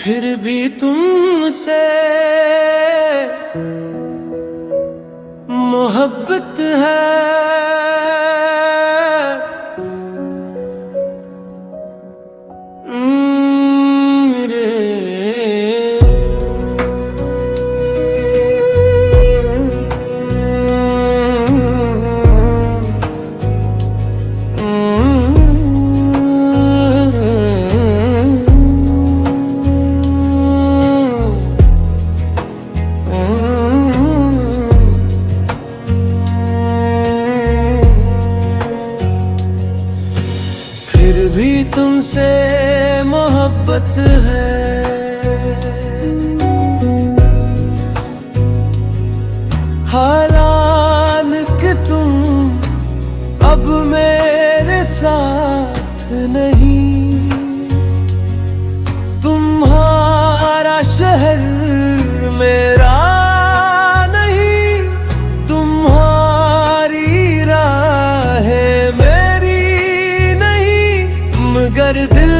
फिर भी तुमसे मोहब्बत है। मेरे फिर भी तुमसे मोहब्बत है। हालान कि तुम अब मेरे साथ नहीं, तुम्हारा शहर मेरा नहीं, तुम्हारी राहें मेरी नहीं, मगर दिल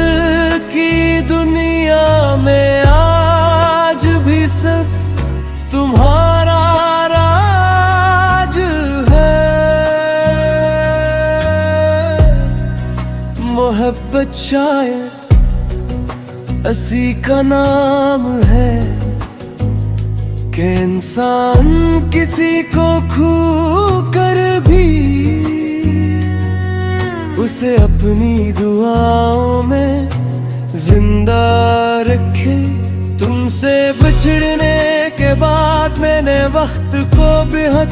की दुनिया में आज भी सिर्फ तुम्हारा राज है। मोहब्बत शायद असी का नाम है कि इंसान किसी को खो कर भी उसे अपनी दुआओं में जिंदा रखे। तुमसे बिछड़ने के बाद मैंने वक्त को बेहद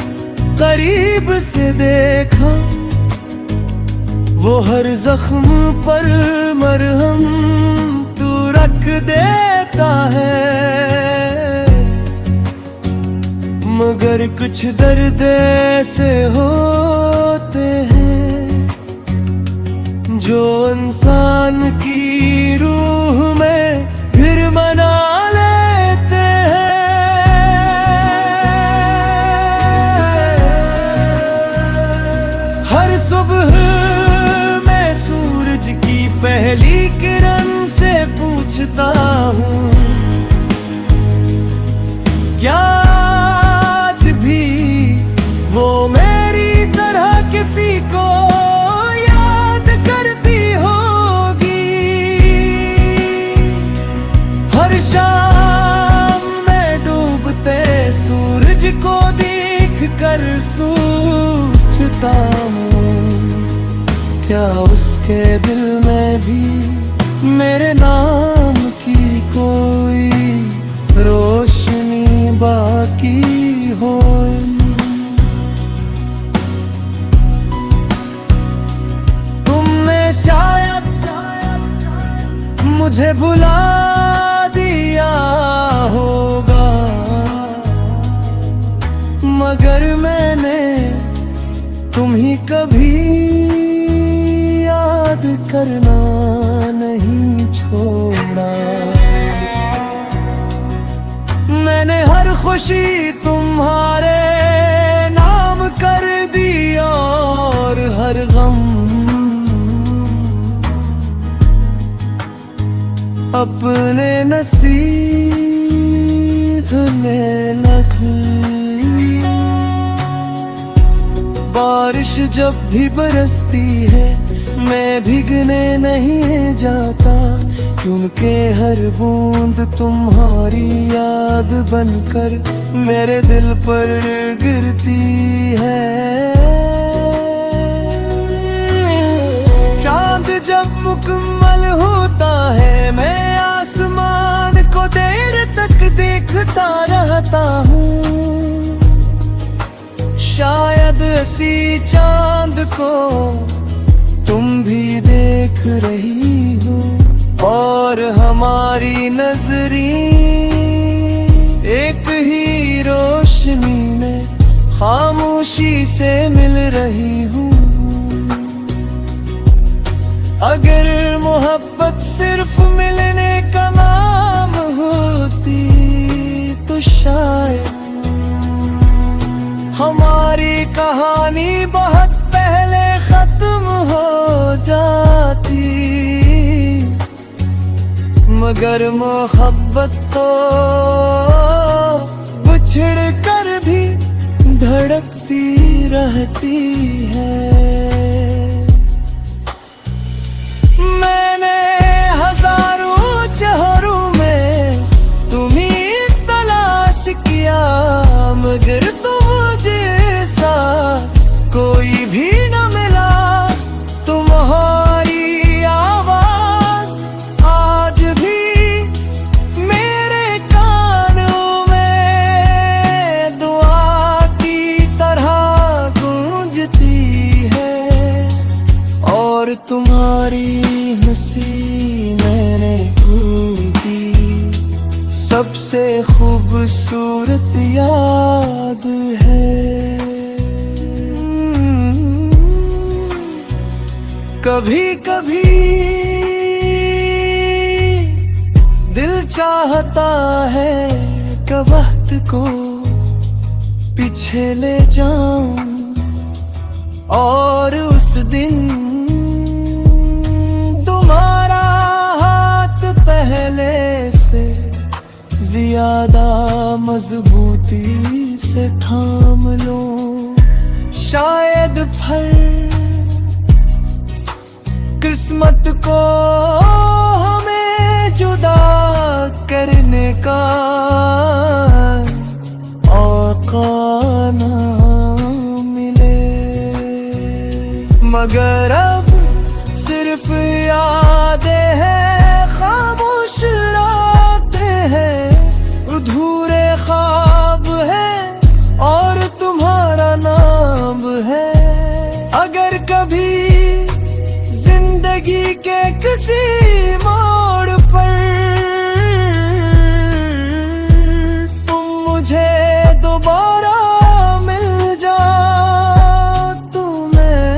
करीब से देखा, वो हर जख्म पर मरहम तू रख देता है, मगर कुछ दर्द ऐसे होते हैं जो इंसान की रूह में फिर मना लेते हैं। हर सुबह मैं सूरज की पहली किरण से पूछता हूँ, क्या आज भी वो मेरी तरह किसी को को देख कर सोचता हूँ, क्या उसके दिल में भी मेरे नाम की कोई रोशनी बाकी हो। तुमने शायद मुझे भुला दिया होगा, मगर मैंने तुम्हीं कभी याद करना नहीं छोड़ा। मैंने हर खुशी तुम्हारे नाम कर दी और हर गम अपने नसीब में लगा। बारिश जब भी बरसती है मैं भीगने नहीं जाता, क्योंकि हर बूंद तुम्हारी याद बनकर मेरे दिल पर गिरती है। चांद जब मुकम्मल होता है मैं आसमान को देर तक देखता रहता हूँ, शायद इसी चांद को तुम भी देख रही हो और हमारी नजरें एक ही रोशनी में खामोशी से मिल रही हूँ। अगर मोहब्बत सिर्फ मिलने का नाम होती तो शायद हमारी कहानी बहुत पहले खत्म हो जाती, मगर मोहब्बत तो बिछड़ कर भी धड़कती रहती है। मैंने हजारों चेहरों में तुम्हें तलाश किया, मगर तुम जैसा कोई भी न मिला। तुम्हारी आवाज आज भी मेरे कानों में दुआ की तरह गूंजती है। और तुम्हारी हंसी मैंने ढूंढी सबसे खूबसूरत याद है। कभी कभी दिल चाहता है कि वक्त को पीछे ले जाऊं और उस दिन तुम्हारा हाथ पहले से ज्यादा मजबूती से थाम लूं। शायद फल किस्मत को हमें जुदा करने का औका ना मिले, मगर अब सिर्फ यादें हैं, खामोश रातें हैं, अधूरे ख्वाब है और तुम्हारा नाम है। अगर कभी जिंदगी के किसी मोड़ पर तुम मुझे दोबारा मिल जाओ, तो मैं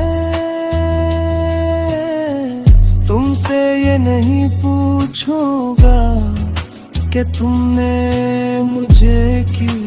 तुमसे ये नहीं पूछूंगा कि तुमने मुझे क्यों